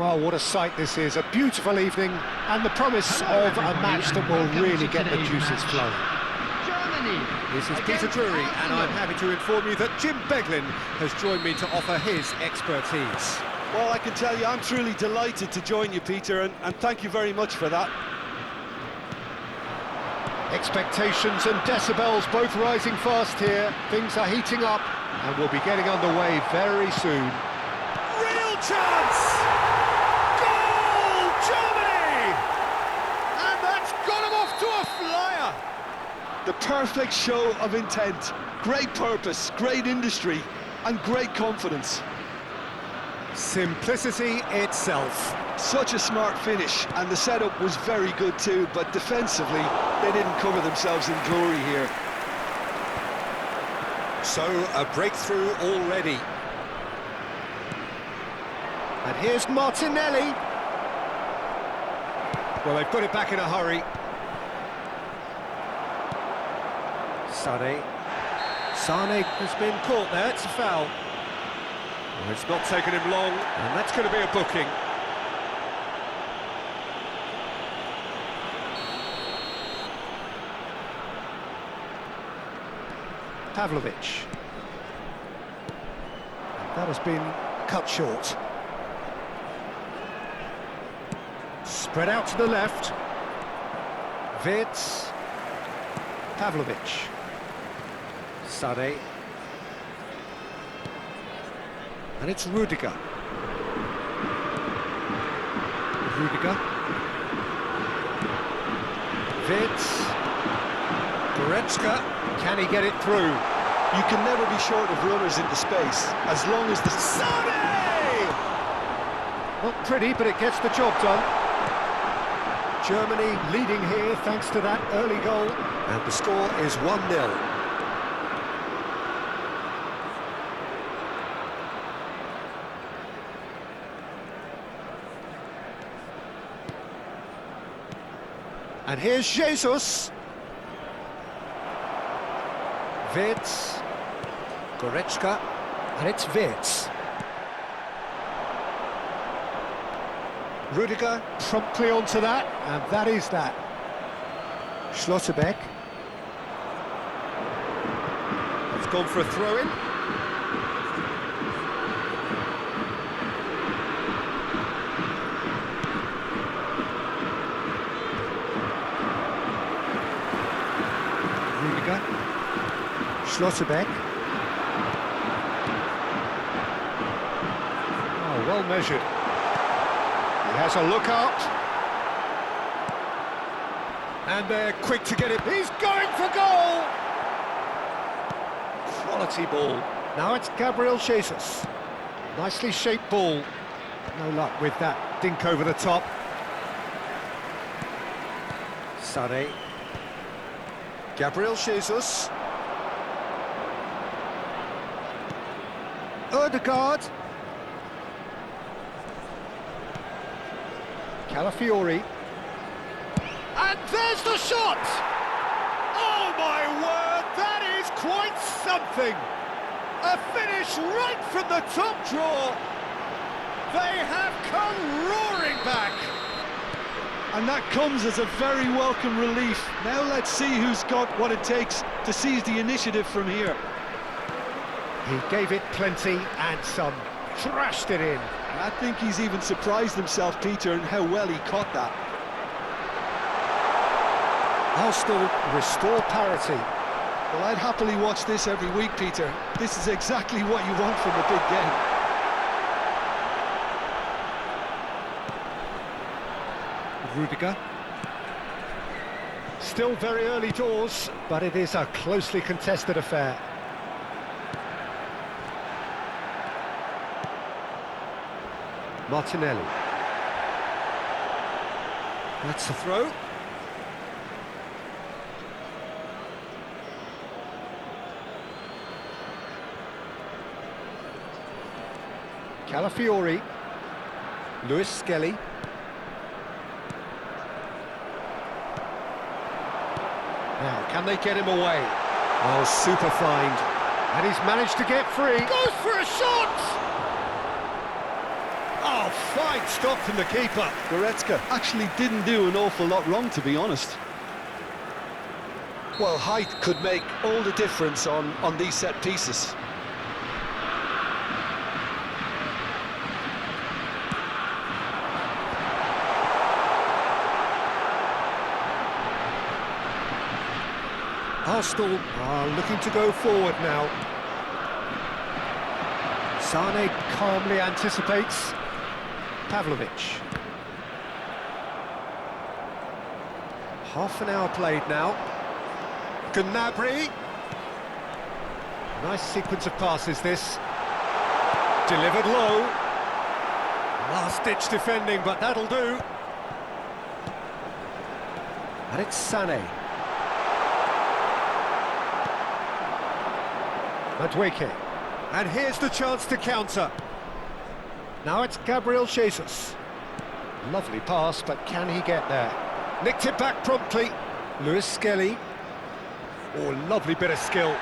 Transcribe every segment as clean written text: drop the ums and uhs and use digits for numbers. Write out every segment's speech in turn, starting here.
Well, what a sight this is, a beautiful evening, and the promise of a match that will really get the juices flowing. This is Peter Drury, and I'm happy to inform you that Jim Beglin has joined me to offer his expertise. Well, I can tell you, I'm truly delighted to join you, Peter, and thank you very much for that. Expectations and decibels both rising fast here. Things are heating up, and we'll be getting underway very soon. Real chance! Goal, Germany! And that's got him off to a flyer! The perfect show of intent, great purpose, great industry, and great confidence. Simplicity itself. Such a smart finish, and the setup was very good too, but defensively, they didn't cover themselves in glory here. So, a breakthrough already. And here's Martinelli. Well, they've got it back in a hurry. Sane has been caught there, it's a foul. Well, it's not taken him long, and that's going to be a booking. Pavlovic. That has been cut short. Spread out to the left. Wirtz. Pavlovic. Sane. And it's Rudiger. Rudiger. Wirtz. Goretzka. Can he get it through? You can never be short of runners into space, as long as the... Sane! Not pretty, but it gets the job done. Germany leading here thanks to that early goal. And the score is 1-0. And here's Jesus. Wirtz. Goretzka. And it's Wirtz. Rudiger promptly onto that, and that is that. Schlotterbeck. It's gone for a throw-in. Rudiger. Schlotterbeck. Oh, well measured. He has a look out. And they're quick to get it. He's going for goal! Quality ball. Now it's Gabriel Jesus. Nicely shaped ball. No luck with that dink over the top. Sane. Gabriel Jesus. Odegaard. Calafiori. And there's the shot! Oh my word, that is quite something! A finish right from the top draw! They have come roaring back! And that comes as a very welcome relief. Now let's see who's got what it takes to seize the initiative from here. He gave it plenty and some. Thrashed it in. I think he's even surprised himself, Peter, in how well he caught that. Arsenal restore parity. Well, I'd happily watch this every week, Peter. This is exactly what you want from a big game. Rudiger. Still very early doors, but it is a closely contested affair. Martinelli. That's the throw. Calafiori. Lewis Skelly. Now, can they get him away? Oh, super find. And he's managed to get free. Goes for a shot! Oh, fine stop from the keeper. Goretzka actually didn't do an awful lot wrong, to be honest. Well, height could make all the difference on these set pieces. Arsenal are looking to go forward now. Sane calmly anticipates. Pavlovic. Half an hour played now. Gnabry. Nice sequence of passes this. Delivered low. Last-ditch defending, but that'll do. And it's Sané. Madueke. And here's the chance to counter. Now it's Gabriel Jesus. Lovely pass, but can he get there? Nicked it back promptly. Lewis Skelly. Oh, lovely bit of skill.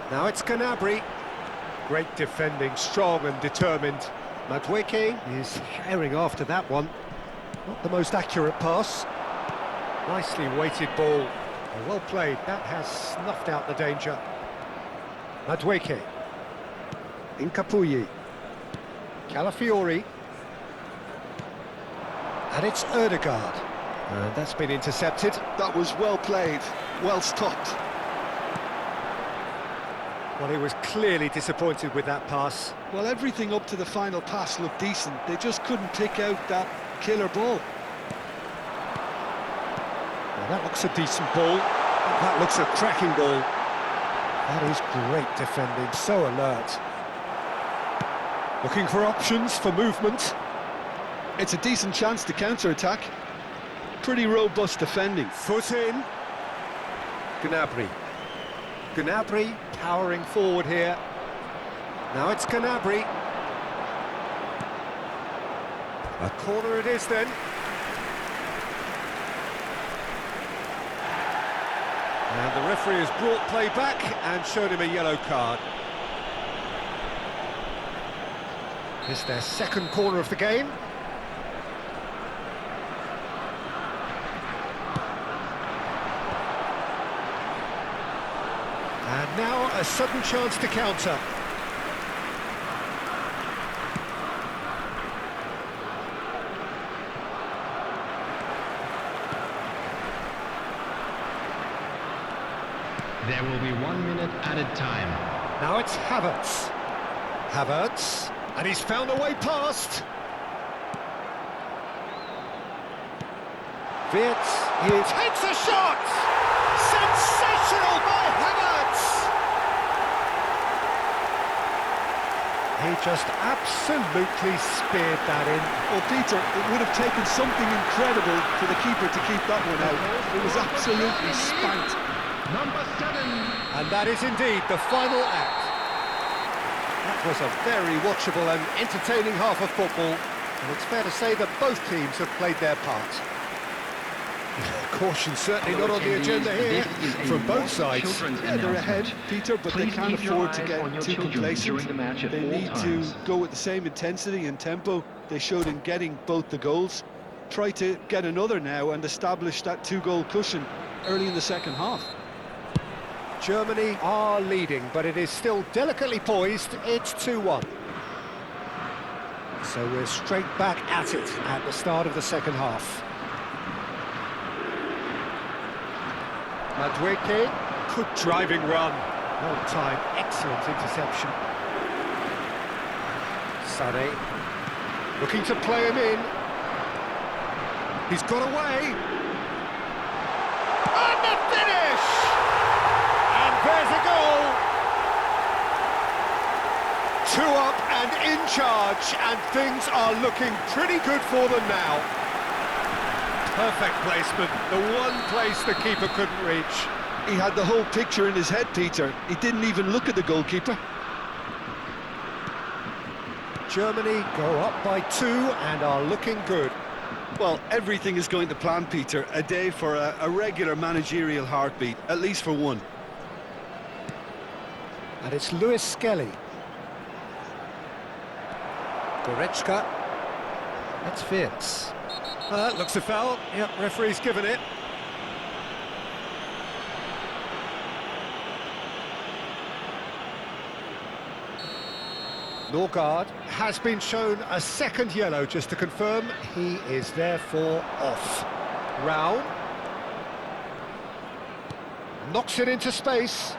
Now it's Gnabry. Great defending, strong and determined. Madueke is herring after that one. Not the most accurate pass. Nicely weighted ball. Oh, well played. That has snuffed out the danger. Madueke. Incapuyi. Calafiori. And it's Ødegaard. And that's been intercepted. That was well played, well stopped. Well, he was clearly disappointed with that pass. Well, everything up to the final pass looked decent. They just couldn't pick out that killer ball. Well, that looks a decent ball. That looks a cracking ball. That is great defending, so alert. Looking for options for movement. It's a decent chance to counter-attack. Pretty robust defending. Foot in. Gnabry. Gnabry powering forward here. Now it's Gnabry. A corner it is then. And the referee has brought play back and showed him a yellow card. It's their second corner of the game. And now a sudden chance to counter. There will be 1 minute added time. Now it's Havertz. Havertz. And he's found a way past. Wirtz. He takes a shot! Sensational by Havertz! He just absolutely speared that in. Well, Peter, it would have taken something incredible for the keeper to keep that one out. It was absolutely spanked. Number 7. And that is indeed the final act. That was a very watchable and entertaining half of football, and it's fair to say that both teams have played their part. Caution certainly not on the agenda here from both sides. Yeah, they're ahead, Peter, but they can't afford to get too complacent. They need to go with the same intensity and tempo they showed in getting both the goals. Try to get another now and establish that two-goal cushion early in the second half. Germany are leading, but it is still delicately poised. It's 2-1. So we're straight back at it at the start of the second half. Madueke, good driving run. Well timed, excellent interception. Sané, looking to play him in. He's got away. And the finish! And there's a goal! 2 up and in charge, and things are looking pretty good for them now. Perfect placement, the one place the keeper couldn't reach. He had the whole picture in his head, Peter. He didn't even look at the goalkeeper. Germany go up by 2 and are looking good. Well, everything is going to plan, Peter. A day for a regular managerial heartbeat, at least for one. And it's Lewis Skelly. Goretzka. That's Fitz. That looks a foul. Yep, referee's given it. Norgard has been shown a second yellow, just to confirm. He is therefore off. Rao knocks it into space.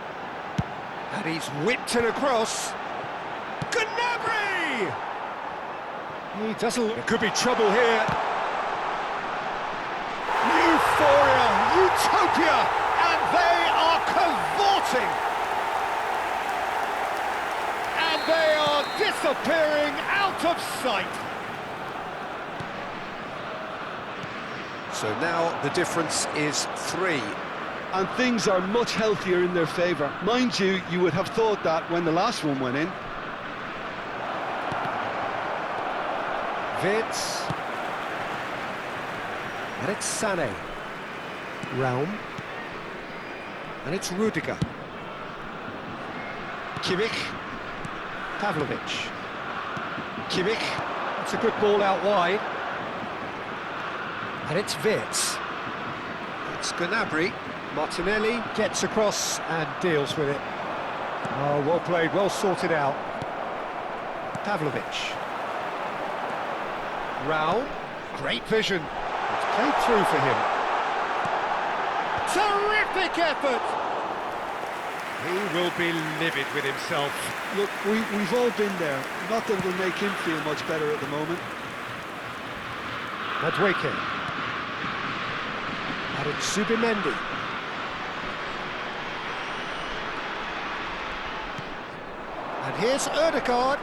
And he's whipped it across. Gnabry! He doesn't... There could be trouble here. Euphoria, utopia, and they are cavorting. And they are disappearing out of sight. So now the difference is 3. And things are much healthier in their favour. Mind you, you would have thought that when the last one went in. Vitz. And it's Sané. Raum. And it's Rudiger. Kimmich. Pavlovic. Kimmich. It's a good ball out wide. And it's Vitz. It's Gnabry. Martinelli gets across and deals with it. Oh, well played, well sorted out. Pavlovic. Rao, great vision. It's played through for him. Terrific effort! He will be livid with himself. Look, we've all been there. Not that it'll make him feel much better at the moment. Madueke. And it's Zubimendi. And here's Ødegaard.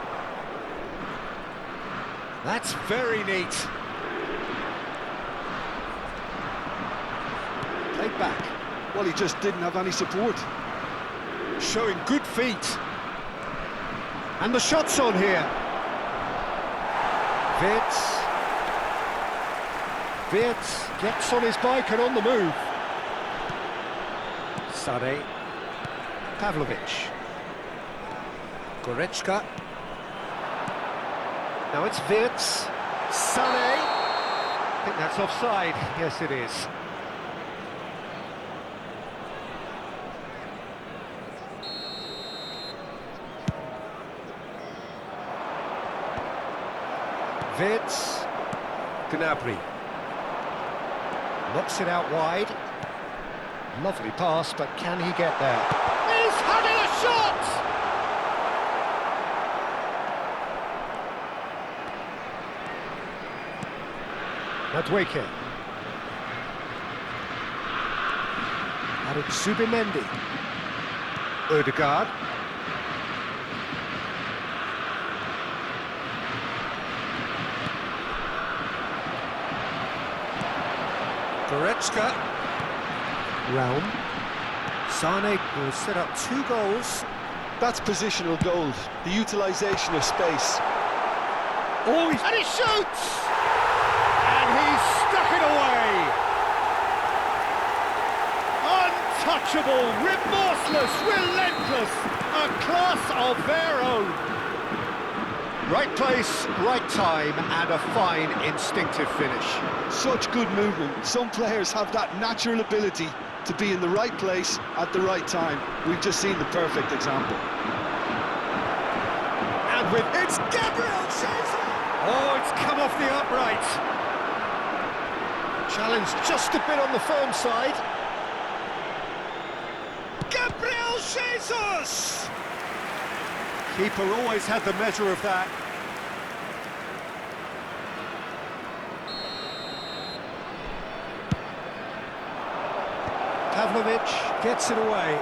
That's very neat. Played back. Well, he just didn't have any support. Showing good feet. And the shot's on here. Wirtz gets on his bike and on the move. Sané. Pavlovic. Goretzka. Now it's Wirtz. Sané. I think that's offside. Yes, it is. Wirtz. Gnabry. Knocks it out wide. Lovely pass, but can he get there? He's having a shot! Madueke. And it's Zubimendi. Ødegaard. Goretzka. Raum. Sané will set up 2 goals. That's positional goals, the utilisation of space. Oh, and he shoots! And he's stuck it away! Untouchable, remorseless, relentless, a class of their own. Right place, right time, and a fine instinctive finish. Such good movement. Some players have that natural ability to be in the right place at the right time. We've just seen the perfect example. And with it's Gabriel Jesus! Oh, it's come off the upright. Challenge just a bit on the firm side. Gabriel Jesus! Keeper always had the measure of that. Pavlovic gets it away.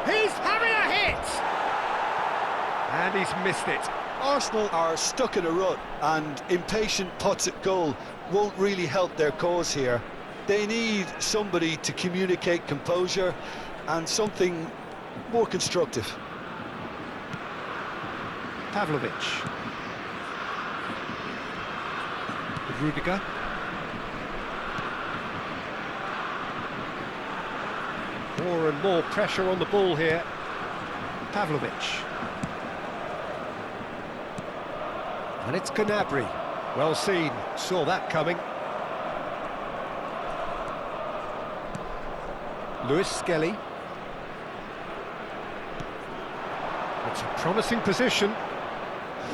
He's having a hit! And he's missed it. Arsenal are stuck in a rut, and impatient putts at goal won't really help their cause here. They need somebody to communicate composure and something more constructive. Pavlovic. Rudiger. More and more pressure on the ball here. Pavlovic. And it's Gnabry. Well seen, saw that coming. Lewis Skelly. It's a promising position.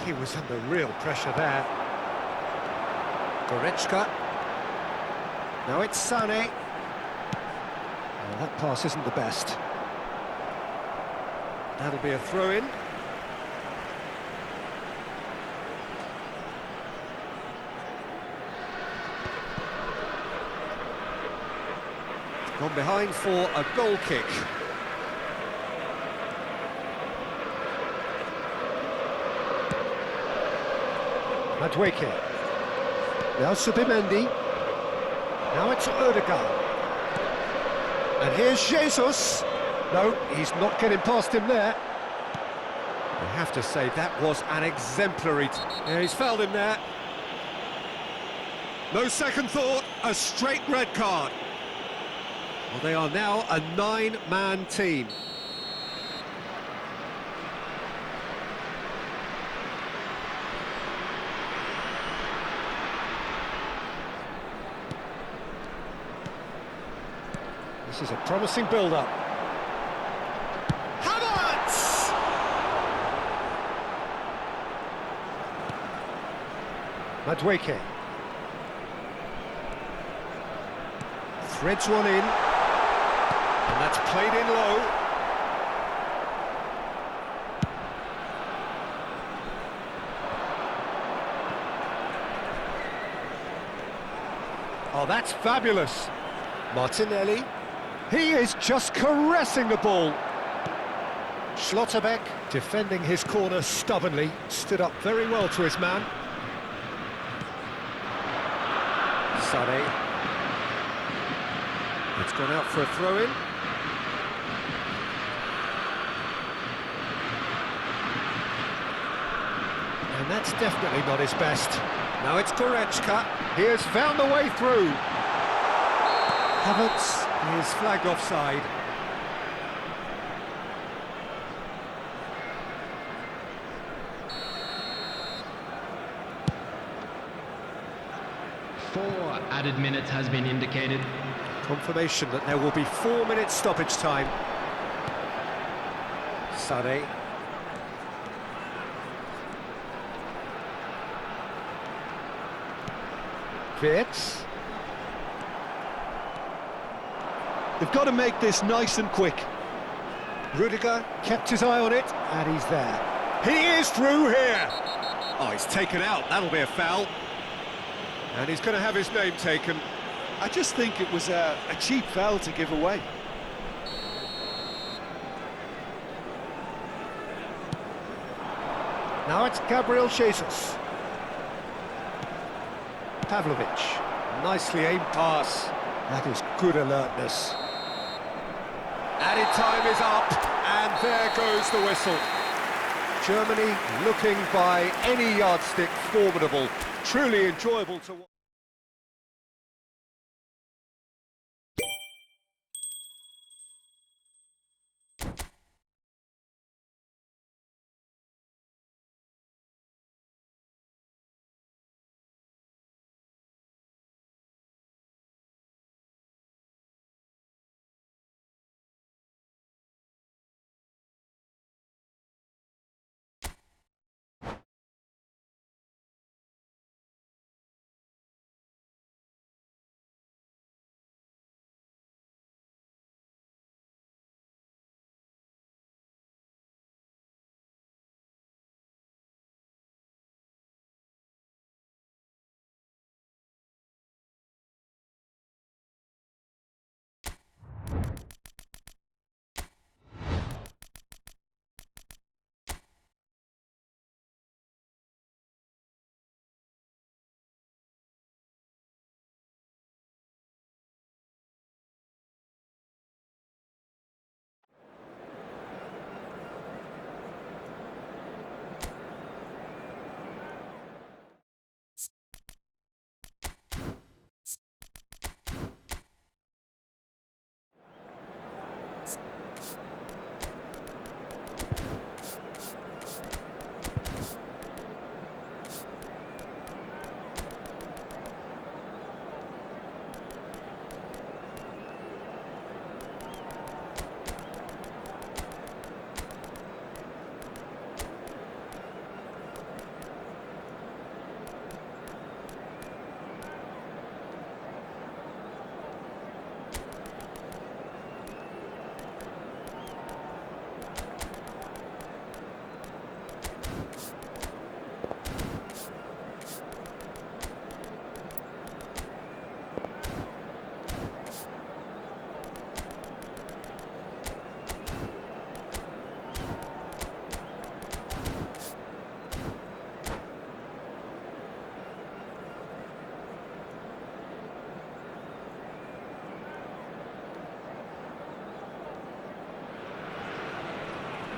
He was under real pressure there. Goretzka. Now it's Sané. Oh, that pass isn't the best. That'll be a throw-in. Gone behind for a goal kick. Madueke. Now Subimendi. Now it's Odegaard. And here's Jesus. No, he's not getting past him there. I have to say, that was an exemplary... Yeah, he's fouled him there. No second thought, a straight red card. Well, they are now a 9-man team. This is a promising build-up. Havertz! Madueke. Threads one in. And that's played in low. Oh, that's fabulous. Martinelli. He is just caressing the ball. Schlotterbeck, defending his corner stubbornly, stood up very well to his man. Sané. It's gone out for a throw-in. And that's definitely not his best. Now it's Goretzka. He has found the way through. Havertz is flagged offside. Four added minutes has been indicated. Confirmation that there will be 4 minutes stoppage time. Sané. Wirtz. They've got to make this nice and quick. Rudiger kept his eye on it, and he's there. He is through here! Oh, he's taken out, that'll be a foul. And he's going to have his name taken. I just think it was a cheap foul to give away. Now it's Gabriel Jesus. Pavlovic. Nicely aimed pass. That is good alertness. Added time is up, and there goes the whistle. Germany looking by any yardstick formidable. Truly enjoyable to watch.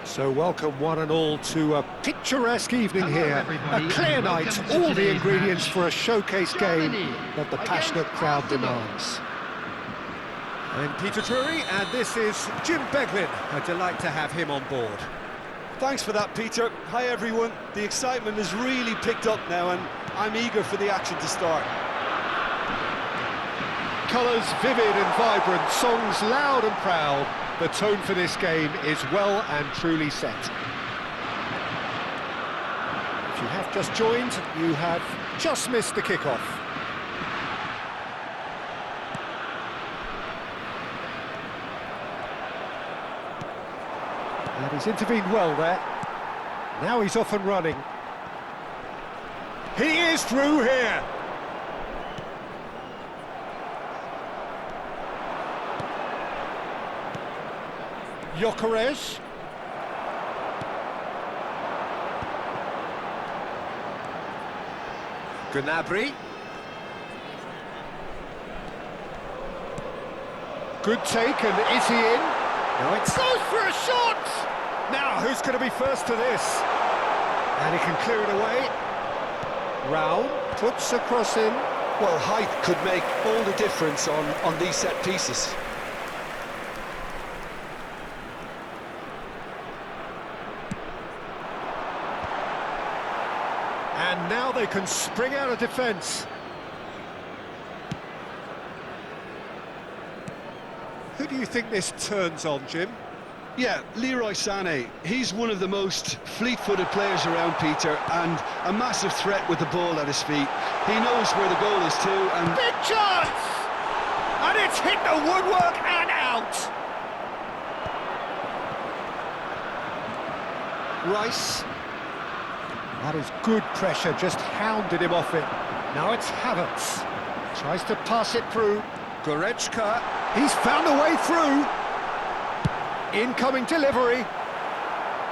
So welcome one and all to a picturesque evening Hello, here. everybody, A clear and night, welcome to all the today's ingredients match. for a showcase game Germany that the against passionate crowd Arsenal. demands. I'm Peter Drury, and this is Jim Beglin. A delight to have him on board. Thanks for that, Peter. Hi, everyone. The excitement has really picked up now, and I'm eager for the action to start. Colours vivid and vibrant, songs loud and proud. The tone for this game is well and truly set. If you have just joined, you have just missed the kickoff. And he's intervened well there. Now he's off and running. He is through here. Gyökeres. Gnabry. Good take, and is he in? No, it's Goes for a shot! now who's going to be first to this? And he can clear it away. Raul puts a cross in. Well, height could make all the difference on these set pieces. And now they can spring out of defence. Who do you think this turns on, Jim? Yeah, Leroy Sané. He's one of the most fleet-footed players around, Peter, and a massive threat with the ball at his feet. He knows where the goal is too, and Big chance! And it's hit the woodwork and out! Rice. That is good pressure, just hounded him off it. Now it's Havertz. Tries to pass it through. Goretzka. He's found a way through. Incoming delivery.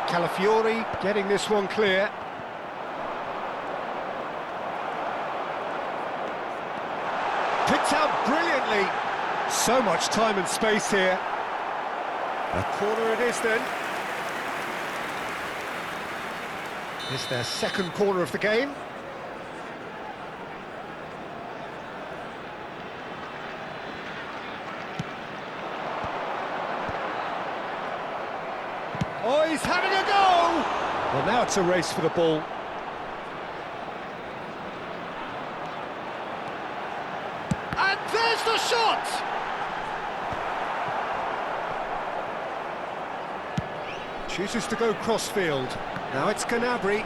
Calafiori getting this one clear. Picked out brilliantly. So much time and space here. A corner it is then. It's their second corner of the game. Oh, he's having a go! Well, now it's a race for the ball. And there's the shot! Chooses to go crossfield. Now it's Gnabry.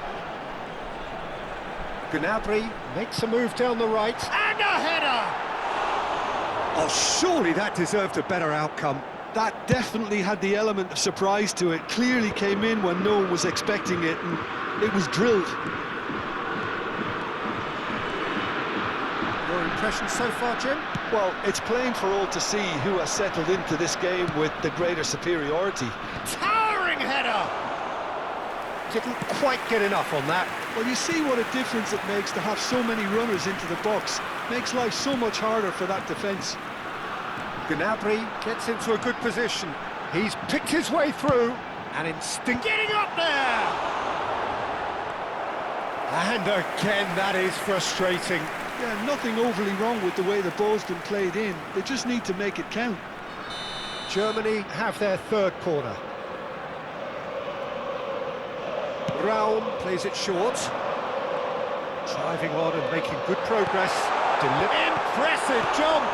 Gnabry makes a move down the right. And a header! Oh, surely that deserved a better outcome. that definitely had the element of surprise to it. Clearly came in when no one was expecting it, and it was drilled. Your impression so far, Jim? Well, it's plain for all to see who has settled into this game with the greater superiority. Towering header! Didn't quite get enough on that. Well, you see what a difference it makes to have so many runners into the box. Makes life so much harder for that defence. Gnabry gets into a good position. He's picked his way through and Getting up there! And again, that is frustrating. Yeah, nothing overly wrong with the way the ball's been played in. They just need to make it count. Germany have their third corner. Raum plays it short. Driving on and making good progress. Impressive jump!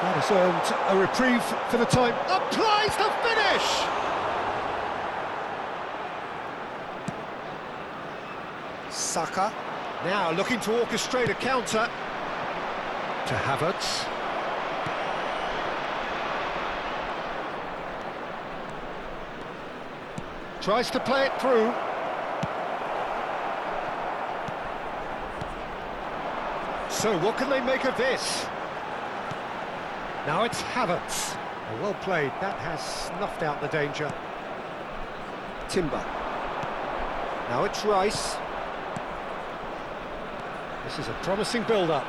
That has earned a reprieve for the time. Applies the finish! Saka now looking to orchestrate a counter. To Havertz. Tries to play it through. So what can they make of this? Now it's Havertz. Well played, that has snuffed out the danger. Timber. Now it's Rice. This is a promising build-up.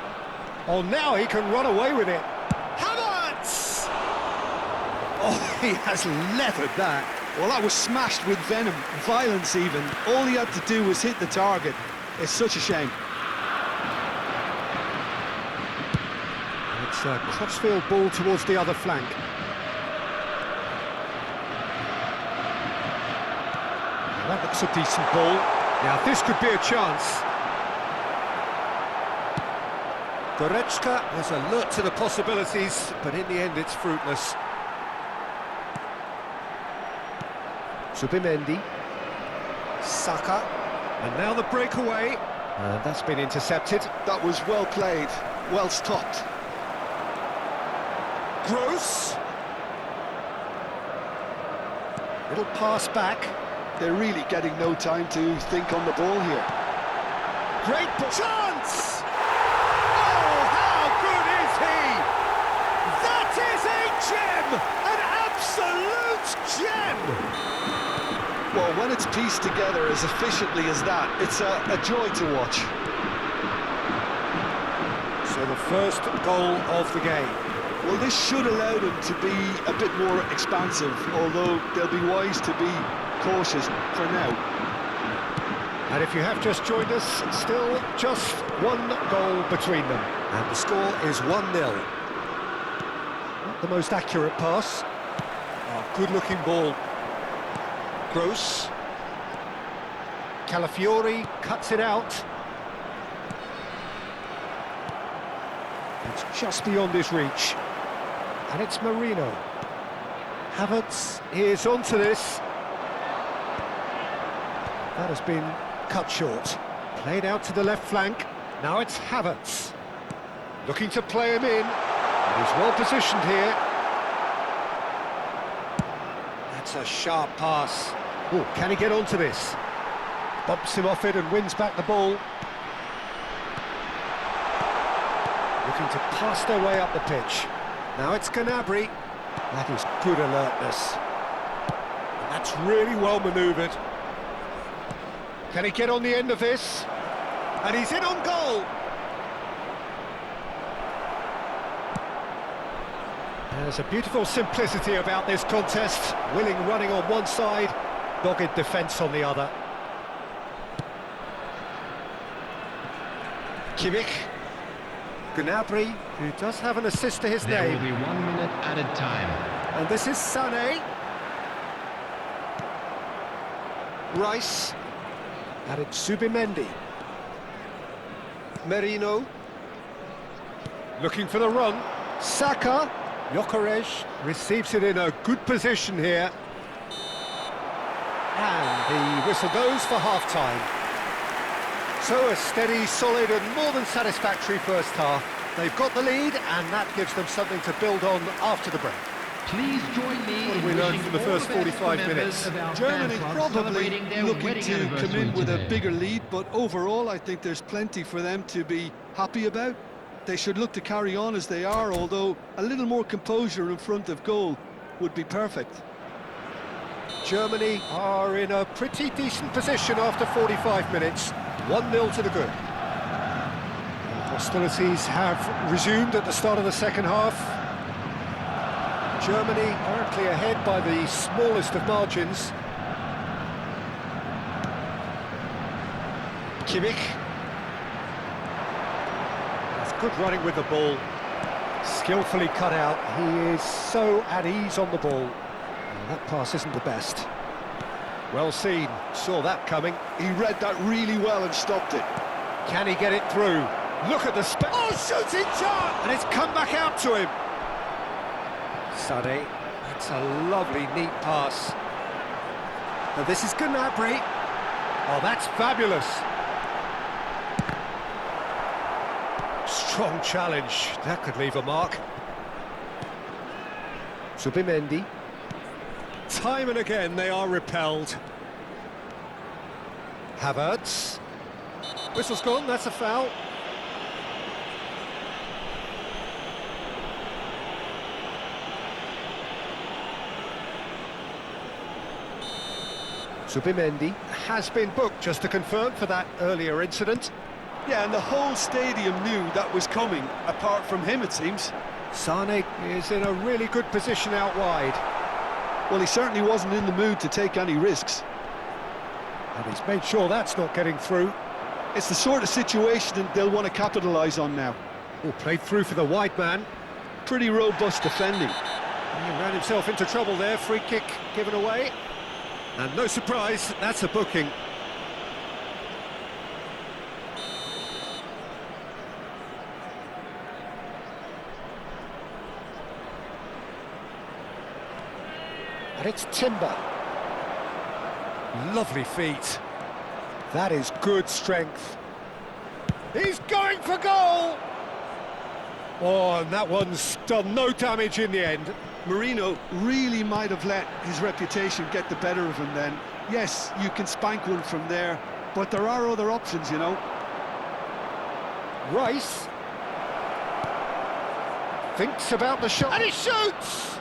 Oh, now he can run away with it. Havertz! Oh, he has leathered that. Well, that was smashed with venom, violence even. All he had to do was hit the target. It's such a shame. It's a crossfield ball towards the other flank. That looks a decent ball. Now this could be a chance. Goretzka was alert to the possibilities, but in the end it's fruitless. Zubimendi. Saka. And now the breakaway. And that's been intercepted. That was well played, well stopped. Gross. Little pass back. They're really getting no time to think on the ball here. Great chance! Oh, how good is he? That is a gem! An absolute gem! Well, when it's pieced together as efficiently as that, it's a joy to watch. So the first goal of the game. Well, this should allow them to be a bit more expansive, although they'll be wise to be cautious for now. And if you have just joined us, still just one goal between them. And the score is 1-0. Not the most accurate pass. Oh, good-looking ball. Gross. Calafiori cuts it out. It's just beyond his reach. And it's Marino. Havertz is onto this. That has been cut short. Played out to the left flank. Now it's Havertz. Looking to play him in. He's well positioned here. That's a sharp pass. Oh, can he get onto this? Bumps him off it and wins back the ball. Looking to pass their way up the pitch. Now it's Gnabry. That is good alertness. And that's really well manoeuvred. Can he get on the end of this? And he's in on goal! There's a beautiful simplicity about this contest. Willing running on one side, dogged defence on the other. Kimmich. Gnabry, who does have an assist to his There name. will be 1 minute added time. And this is Sané. Rice. And it's Zubimendi. Merino. Looking for the run. Saka. Gyökeres receives it in a good position here. And the whistle goes for half-time. So a steady, solid and more than satisfactory first half. They've got the lead and that gives them something to build on after the break. Please join me. What have we learned from the first 45 minutes? Germany probably looking to come in with a bigger lead, but overall I think there's plenty for them to be happy about. They should look to carry on as they are, although a little more composure in front of goal would be perfect. Germany are in a pretty decent position after 45 minutes. 1-0 to the good. Hostilities have resumed at the start of the second half. Germany currently ahead by the smallest of margins. Kimmich. That's good running with the ball. Skillfully cut out. He is so at ease on the ball. And that pass isn't the best. Well seen. Saw that coming. He read that really well and stopped it. Can he get it through? Look at the oh, shooting chance! And it's come back out to him. Sané, that's a lovely, neat pass. And this is Gnabry. Oh, that's fabulous. Strong challenge. That could leave a mark. Zubimendi. Time and again they are repelled. Havertz. Whistle's gone, that's a foul. Zubimendi has been booked, just to confirm, for that earlier incident. Yeah, and the whole stadium knew that was coming, apart from him it seems. Sané is in a really good position out wide. Well, he certainly wasn't in the mood to take any risks. And he's made sure that's not getting through. It's the sort of situation that they'll want to capitalise on now. Oh, played through for the wide man. Pretty robust defending. He ran himself into trouble there, free kick given away. And no surprise, that's a booking. And it's Timber. Lovely feet. That is good strength. He's going for goal! Oh, and that one's done no damage in the end. Merino really might have let his reputation get the better of him then. Yes, you can spank one from there, but there are other options, you know. Rice thinks about the shot, and he shoots!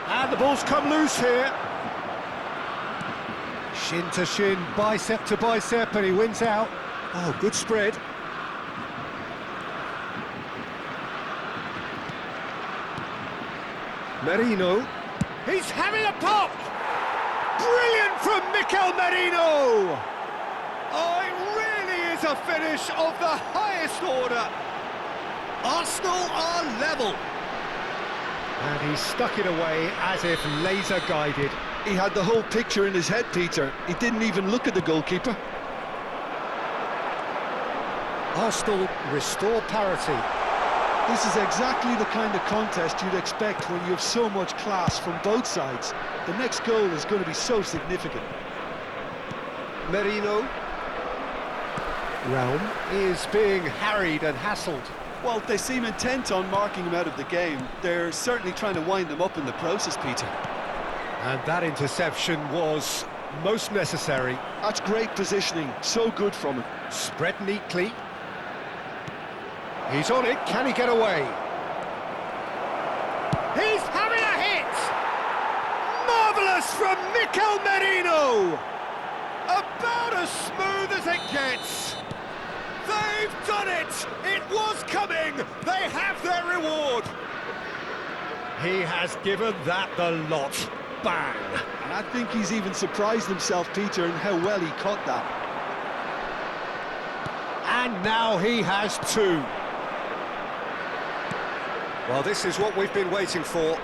And the ball's come loose here. Shin to shin, bicep to bicep, and he wins out. Oh, good spread. Merino. He's having a pop! Brilliant from Mikel Merino! Oh, it really is a finish of the highest order. Arsenal are level. And he stuck it away as if laser-guided. He had the whole picture in his head, Peter. He didn't even look at the goalkeeper. Arsenal restore parity. This is exactly the kind of contest you'd expect when you have so much class from both sides. The next goal is going to be so significant. Merino. Realm is being harried and hassled. Well, they seem intent on marking him out of the game. They're certainly trying to wind him up in the process, Peter. And that interception was most necessary. That's great positioning, so good from him. Spread neatly. He's on it, can he get away? He's having a hit! Marvellous from Mikel Merino! About as smooth as it gets. They've done it! It was coming! They have their reward! He has given that the lot. Bang! And I think he's even surprised himself, Peter, in how well he caught that. And now he has two. Well, this is what we've been waiting for.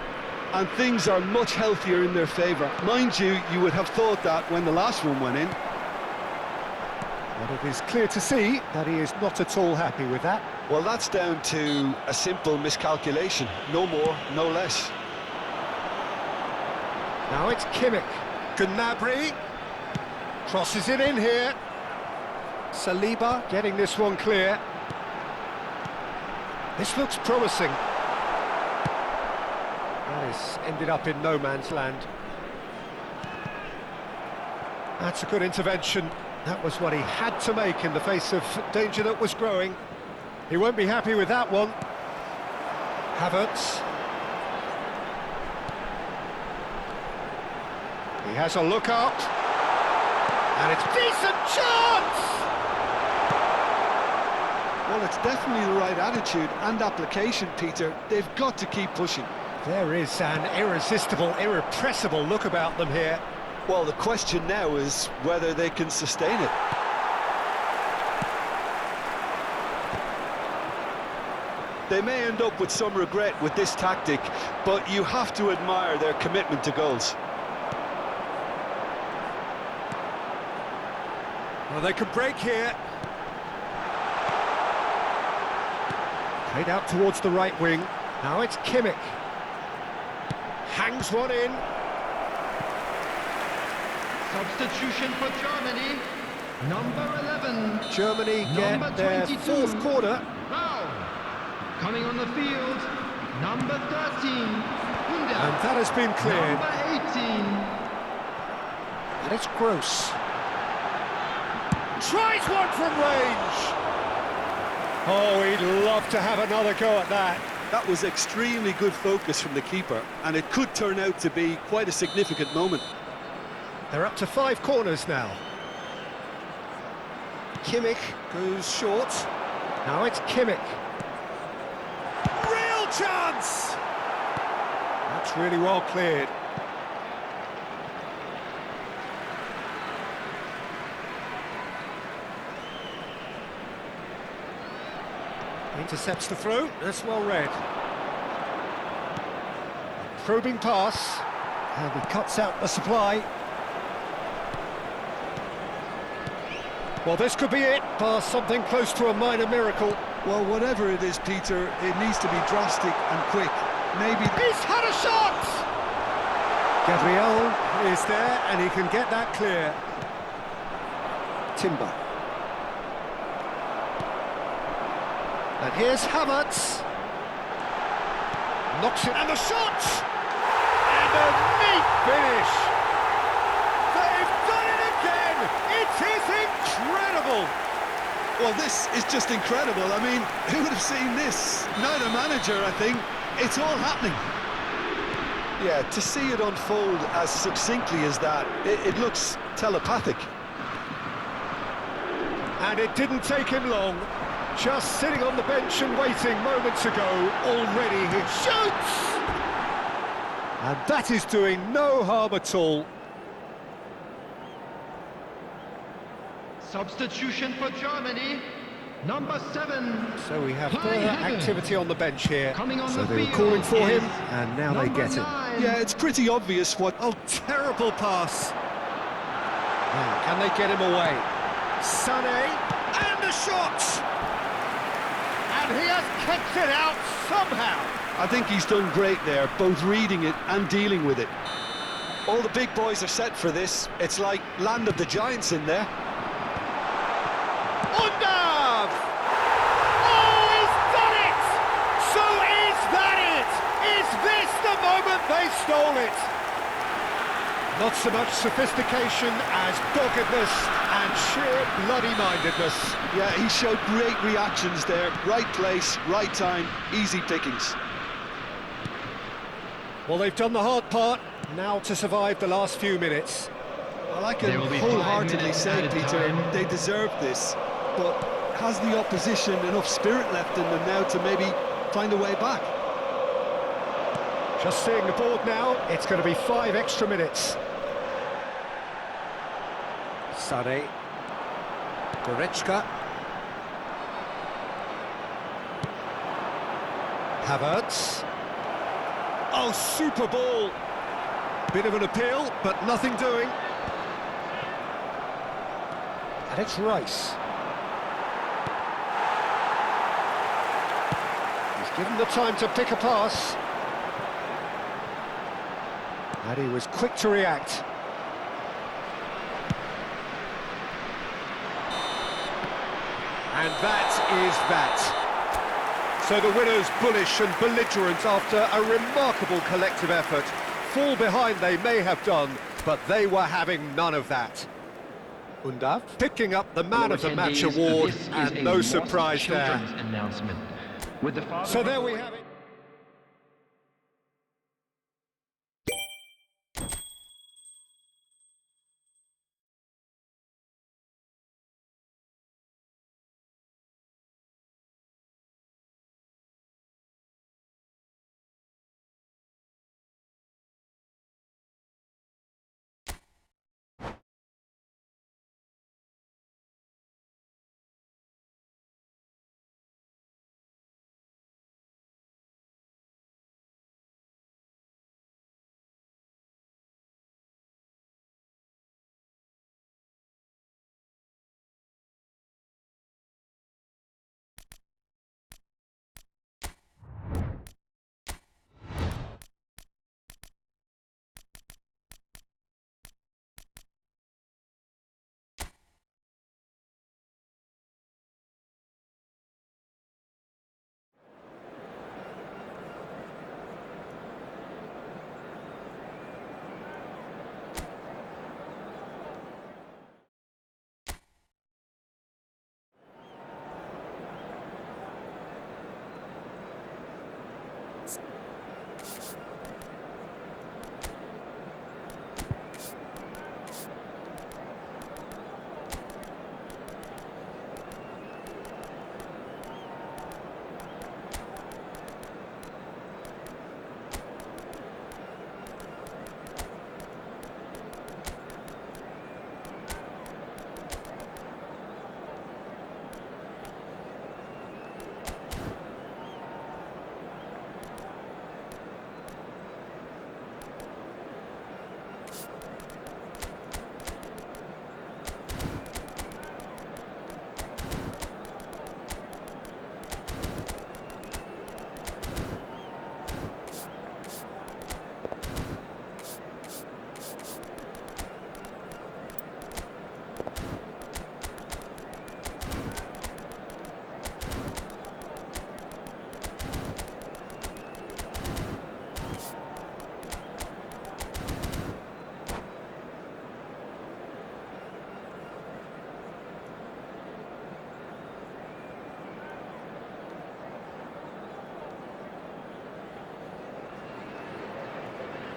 And things are much healthier in their favour. Mind you, you would have thought that when the last one went in. But it is clear to see that he is not at all happy with that. Well, that's down to a simple miscalculation. No more, no less. Now it's Kimmich. Gnabry crosses it in here. Saliba getting this one clear. This looks promising. That is ended up in no man's land. That's a good intervention. That was what he had to make in the face of danger that was growing. He won't be happy with that one. Havertz. He has a look up. And it's decent chance! Well, it's definitely the right attitude and application, Peter. They've got to keep pushing. There is an irresistible, irrepressible look about them here. Well, the question now is whether they can sustain it. They may end up with some regret with this tactic, but you have to admire their commitment to goals. Well, they can break here. Played out towards the right wing. Now it's Kimmich. Hangs one in. Substitution for Germany. Number 11. Germany get Number their 22. fourth corner. Foul. Coming on the field. Number 13. Under. And that has been cleared. Number 18. And it's Gross. Tries one from range. Oh, he'd love to have another go at that. That was extremely good focus from the keeper, and it could turn out to be quite a significant moment. They're up to 5 corners now. Kimmich goes short. Now it's Kimmich. Real chance! That's really well cleared. Intercepts the throw, that's well read. Probing pass, and he cuts out the supply. Well, this could be it, past something close to a minor miracle. Well, whatever it is, Peter, it needs to be drastic and quick. Maybe... He's had a shot! Gabriel is there, and he can get that clear. Timber. And here's Havertz. Knocks it, and the shot! And a neat finish! They've done it again! It is incredible! Well, this is just incredible. I mean, who would have seen this? Neither manager, I think. It's all happening. Yeah, to see it unfold as succinctly as that, it looks telepathic. And it didn't take him long. Just sitting on the bench and waiting moments ago, already he shoots! And that is doing no harm at all. Substitution for Germany, number 7. So we have Kai further Havertz. activity on the bench here. Coming on So the they were field calling for him, is and now they number get him. 9. Yeah, it's pretty obvious what... Oh, terrible pass. Now, can they get him away? Sané, and a shot! And he has kicked it out somehow. I think he's done great there, both reading it and dealing with it. All the big boys are set for this. It's like Land of the Giants in there. Undav! Oh, he's done it! So is that it? Is this the moment they stole it? Not so much sophistication as doggedness and sheer bloody-mindedness. Yeah, he showed great reactions there. Right place, right time, easy pickings. Well, they've done the hard part, now to survive the last few minutes. Well, I can There will be 5 wholeheartedly minutes say, added Peter, time. they deserve this. But has the opposition enough spirit left in them now to maybe find a way back? Just seeing the board now, it's going to be 5 extra minutes. Sané. Goretzka. Havertz. Oh, super ball. Bit of an appeal, but nothing doing. And it's Rice. He's given the time to pick a pass. And he was quick to react. And that is that. So the winners, bullish and belligerent after a remarkable collective effort. Fall behind they may have done, but they were having none of that. Undav picking up the Man of the Match award, and no surprise there. Announcement. With the father So there we have it.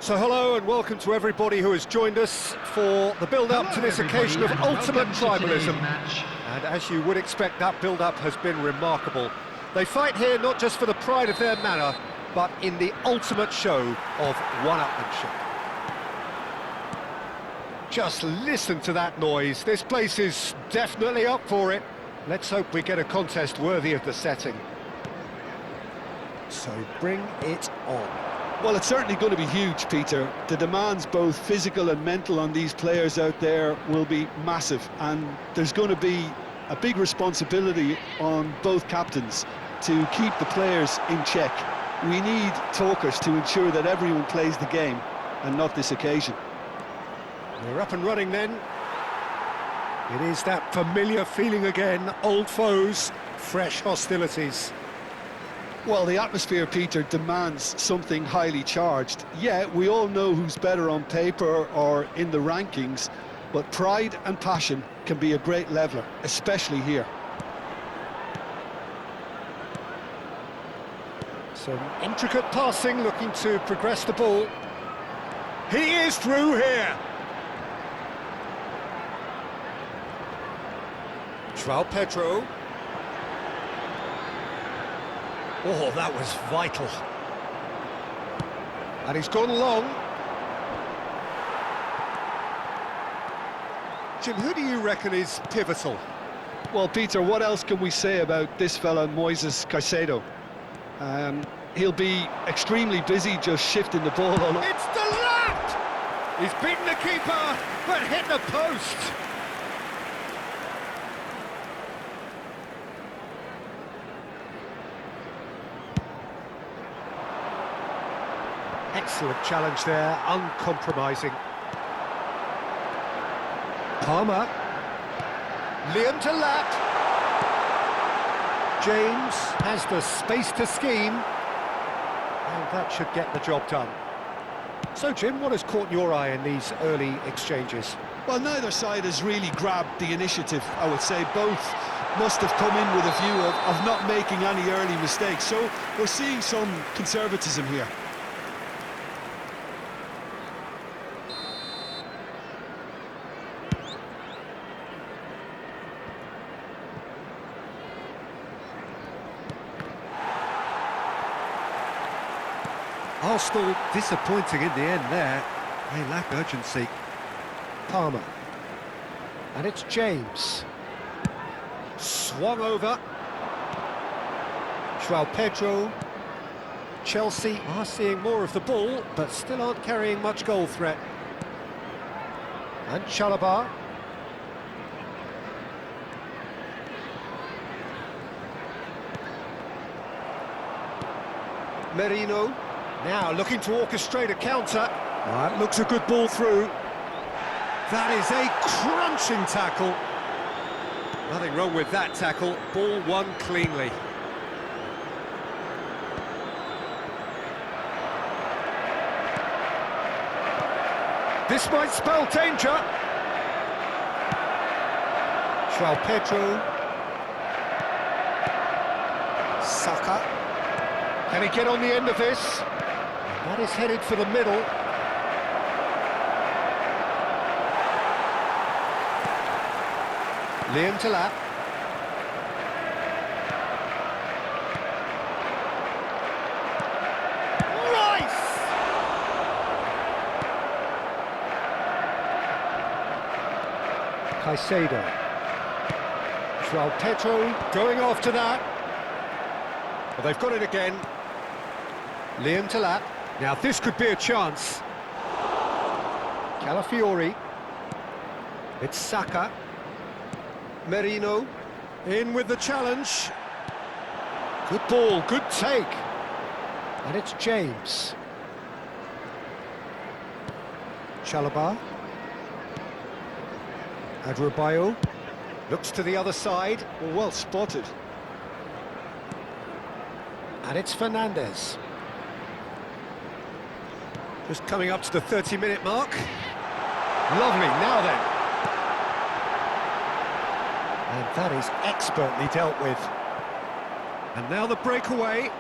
So hello and welcome to everybody who has joined us for the build-up to this occasion of ultimate tribalism. And as you would expect, that build-up has been remarkable. They fight here not just for the pride of their manor, but in the ultimate show of one-upmanship. Just listen to that noise. This place is definitely up for it. Let's hope we get a contest worthy of the setting. So bring it on. Well, it's certainly going to be huge, Peter. The demands, both physical and mental, on these players out there will be massive, and there's going to be a big responsibility on both captains to keep the players in check. We need talkers to ensure that everyone plays the game, and not this occasion. We're up and running then. It is that familiar feeling again, old foes, fresh hostilities. Well, the atmosphere, Peter, demands something highly charged. Yeah, we all know who's better on paper or in the rankings, but pride and passion can be a great leveller, especially here. Some intricate passing, looking to progress the ball. He is through here. João Pedro. Oh, that was vital. And he's gone long. Jim, who do you reckon is pivotal? Well, Peter, what else can we say about this fella, Moises Caicedo? He'll be extremely busy just shifting the ball all over. It's the left! He's beaten the keeper, but hit the post. Excellent challenge there, uncompromising. Palmer. Liam to Lap. James has the space to scheme. And that should get the job done. So, Jim, what has caught your eye in these early exchanges? Well, neither side has really grabbed the initiative, I would say. Both must have come in with a view of not making any early mistakes. So we're seeing some conservatism here. Arsenal disappointing in the end there. They lack urgency. Palmer. And it's James. Swung over. João Pedro. Chelsea are seeing more of the ball, but still aren't carrying much goal threat. And Chalobah. Merino. Now looking to orchestrate a counter. That looks a good ball through. That is a crunching tackle. Nothing wrong with that tackle. Ball won cleanly. This might spell danger. João Pedro. Saka. Can he get on the end of this? That is headed for the middle. Liam to Lap. Rice! Caicedo. João Pedro going after that. Well, they've got it again. Liam to Lap. Now this could be a chance. Calafiori. It's Saka. Merino. In with the challenge. Good ball, good take. And it's James. Chalobah. Adebayo. Looks to the other side. Well spotted. And it's Fernandes. Just coming up to the 30-minute mark. Lovely, now then. And that is expertly dealt with. And now the breakaway.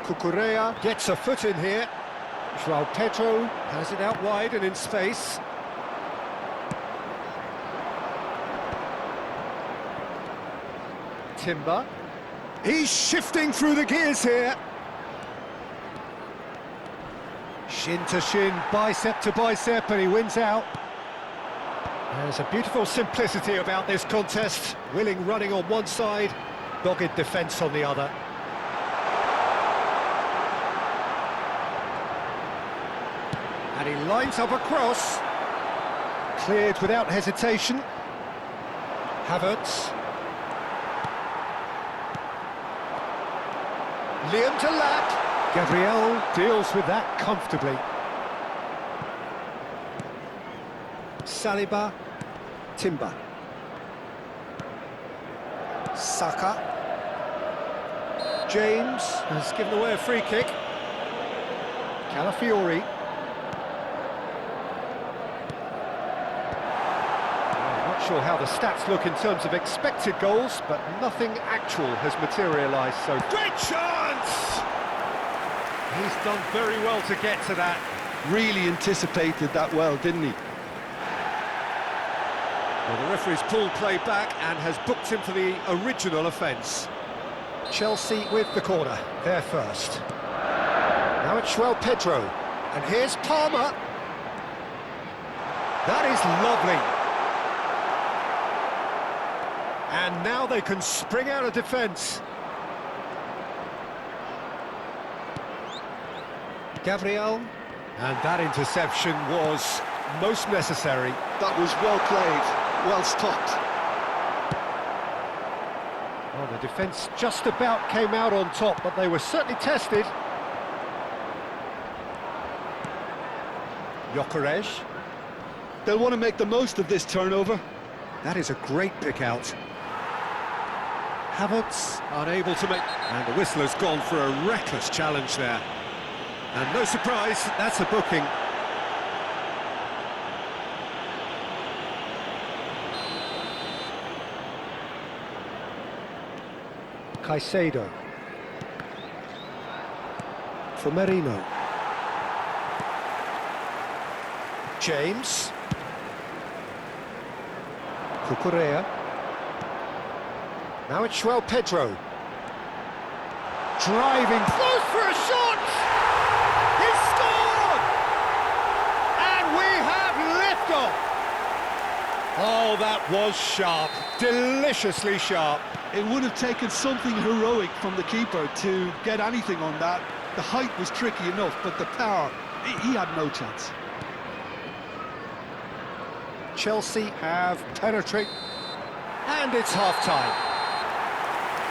Cucurella gets a foot in here. João Pedro has it out wide and in space. Timber. He's shifting through the gears here. Shin to shin, bicep to bicep, and he wins out. There's a beautiful simplicity about this contest. Willing running on one side, dogged defence on the other. And he lines up a cross. Cleared without hesitation. Havertz. Liam to lap. Gabriel deals with that comfortably. Saliba. Timber. Saka. James has given away a free kick. Calafiori. Not sure how the stats look in terms of expected goals, but nothing actual has materialised, so... Great chance! He's done very well to get to that. Really anticipated that well, didn't he? Well, the referee's pulled play back and has booked him for the original offence. Chelsea with the corner, they're first. Now it's João Pedro, and here's Palmer. That is lovely. And now they can spring out of defence. Gabriel, and that interception was most necessary. That was well played, well stopped. Well, the defence just about came out on top, but they were certainly tested. Gyökeres. They'll want to make the most of this turnover. That is a great pick out. Havertz unable to make... And the whistler's gone for a reckless challenge there. And no surprise, that's a booking. Caicedo. For Merino. James. Cucurella. Now it's João Pedro. Driving close for a shot! He's scored! And we have liftoff! Oh, that was sharp. Deliciously sharp. It would have taken something heroic from the keeper to get anything on that. The height was tricky enough, but the power, he had no chance. Chelsea have penetrated, and it's half-time.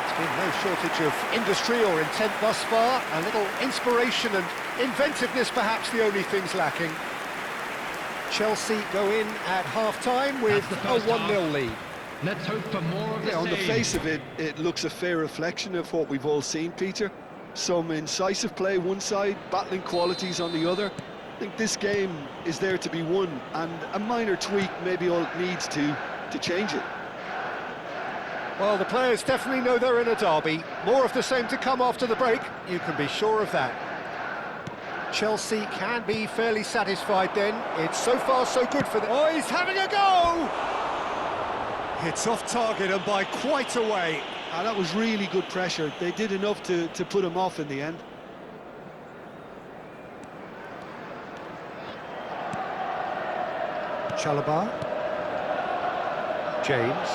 There's been no shortage of industry or intent thus far. A little inspiration and inventiveness, perhaps the only things lacking. Chelsea go in at half-time with a 1-0 lead. Let's hope for more of the Yeah, on the same. face of it, it looks a fair reflection of what we've all seen, Peter. Some incisive play one side, battling qualities on the other. I think this game is there to be won, and a minor tweak maybe all it needs to change it. Well, the players definitely know they're in a derby. More of the same to come after the break, you can be sure of that. Chelsea can be fairly satisfied then. It's so far so good for them. Oh, he's having a go! It's off target and by quite a way. And that was really good pressure. They did enough to put him off in the end. Chalobah. James.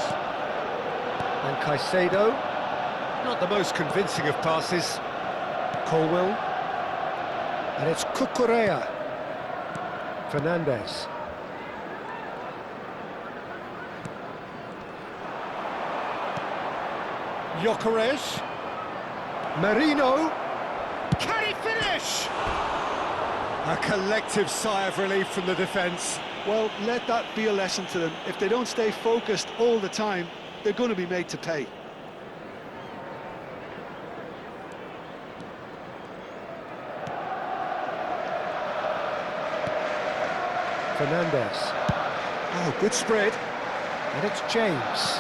And Caicedo. Not the most convincing of passes. Colwill. And it's Cucurella. Fernandes. Gyökeres. Merino. Can he finish? A collective sigh of relief from the defence. Well, let that be a lesson to them. If they don't stay focused all the time, they're going to be made to pay. Fernandes. Oh, good spread. And it's James.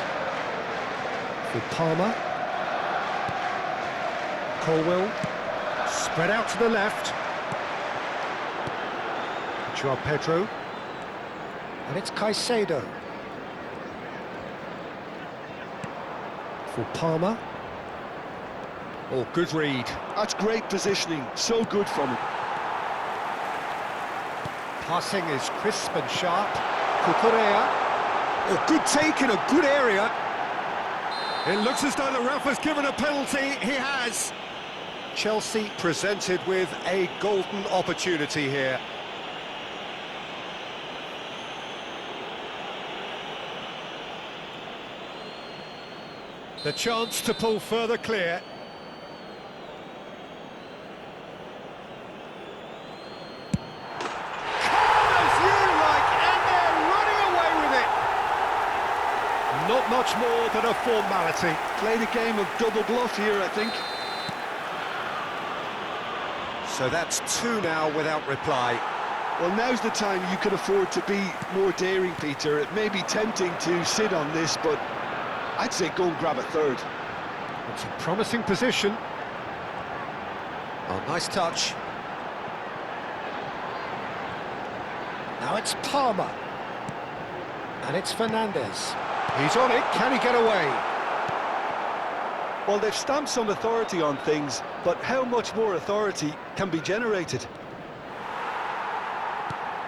For Palmer. Colwill. Spread out to the left. Joao Pedro. And it's Caicedo. For Palmer. Oh, good read. That's great positioning, so good from him. Passing is crisp and sharp. Cucurella. Oh, good take in a good area. It looks as though the ref has given a penalty. He has. Chelsea presented with a golden opportunity here. The chance to pull further clear. Not much more than a formality. Played a game of double bluff here, I think. So that's 2 now without reply. Well, now's the time you can afford to be more daring, Peter. It may be tempting to sit on this, but I'd say go and grab a third. It's a promising position. Oh, nice touch. Now it's Palmer. And it's Fernandez. He's on it, can he get away? Well, they've stamped some authority on things, but how much more authority can be generated?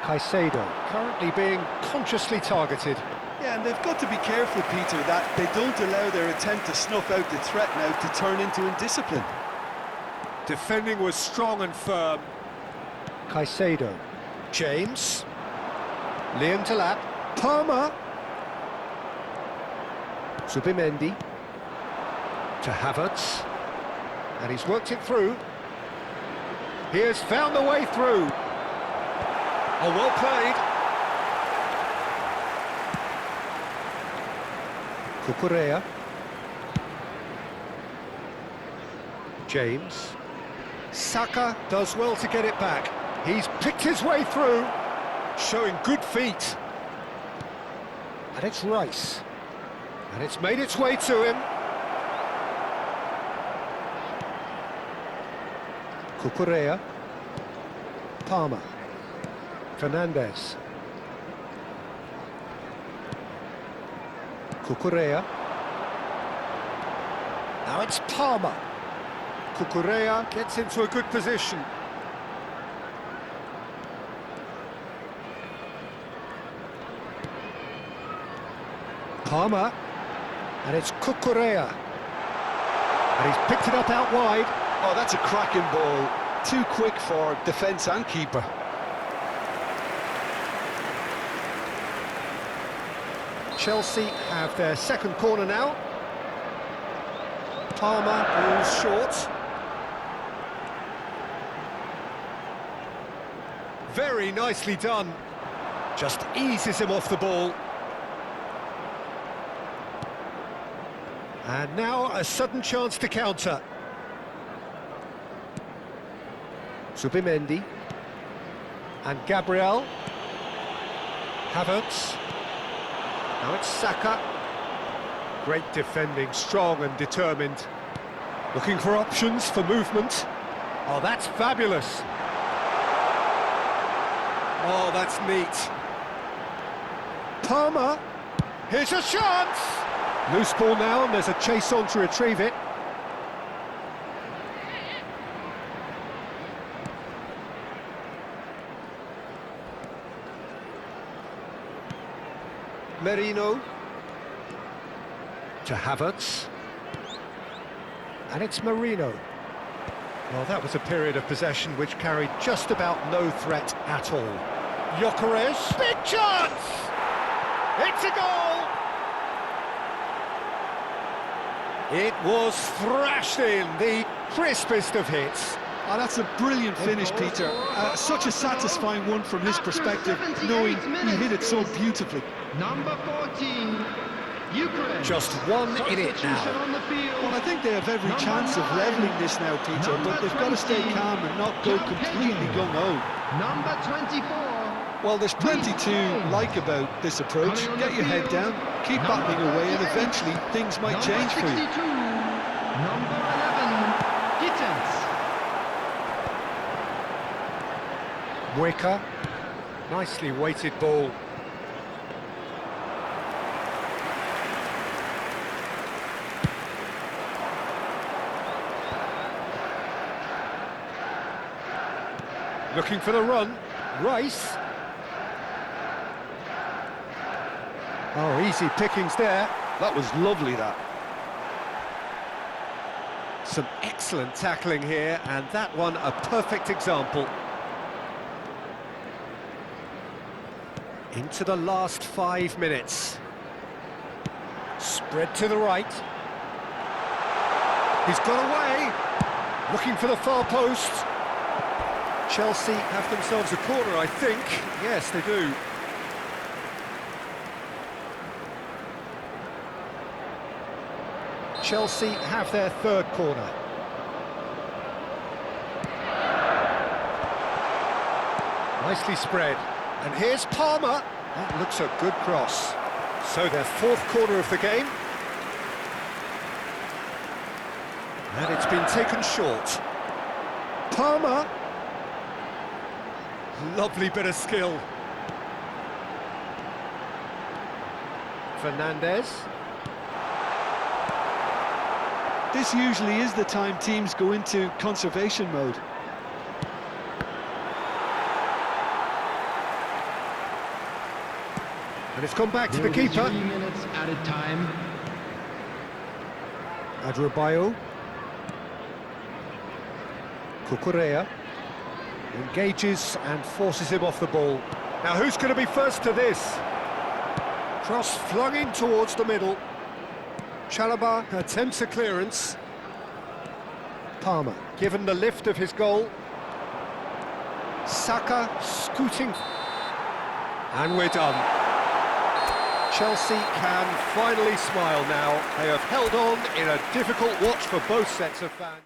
Caicedo, currently being consciously targeted. Yeah, and they've got to be careful, Peter, that they don't allow their attempt to snuff out the threat now to turn into indiscipline. Defending was strong and firm. Caicedo. James. Liam Delap. Palmer. Zubimendi. To Havertz. And he's worked it through. He has found the way through. Oh, well played. Cucurella. James. Saka does well to get it back. He's picked his way through, showing good feet. And it's Rice. And it's made its way to him. Cucurella. Palmer. Fernandez. Cucurella. Now it's Palmer. Cucurella gets into a good position. Palmer. And it's Cucurella. And he's picked it up out wide. Oh, that's a cracking ball. Too quick for defence and keeper. Chelsea have their second corner now. Palmer moves short. Very nicely done. Just eases him off the ball. And now a sudden chance to counter. Zubimendi. And Gabriel. Havertz. Now it's Saka. Great defending, strong and determined. Looking for options for movement. Oh, that's fabulous. Oh, that's neat. Palmer. Here's a chance. Loose ball now, and there's a chase on to retrieve it. Merino. To Havertz. And it's Merino. Well, that was a period of possession which carried just about no threat at all. Gyökeres. Big chance! It's a goal! It was thrashed in, the crispest of hits. Oh, that's a brilliant finish, Peter. Such a satisfying one from his perspective, knowing he hit it so beautifully. Number 14, Gyökeres. Just one in it now. Well, I think they have every chance of levelling this now, Peter, but they've got to stay calm and not go completely gung-ho. Number 24. Well, there's plenty to like about this approach. Get your head down, keep battling away, and eventually things might change for you. Number 11, Gittens. Wicker. Nicely weighted ball. Looking for the run. Rice. Oh, easy pickings there. That was lovely, that. Some excellent tackling here, and that one a perfect example. Into the last 5 minutes. Spread to the right. He's got away. Looking for the far post. Chelsea have themselves a corner, I think. Yes, they do. Chelsea have their third corner. Nicely spread. And here's Palmer. That looks a good cross. So their fourth corner of the game. And it's been taken short. Palmer. Lovely bit of skill. Fernandez. This usually is the time teams go into conservation mode. And it's gone back to the There will be keeper. 3 minutes added time. Adebayo. Cucurella engages and forces him off the ball. Now who's going to be first to this? Cross flung in towards the middle. Chalobah attempts a clearance. Palmer given the lift of his goal. Saka scooting. And we're done. Chelsea can finally smile now. They have held on in a difficult watch for both sets of fans.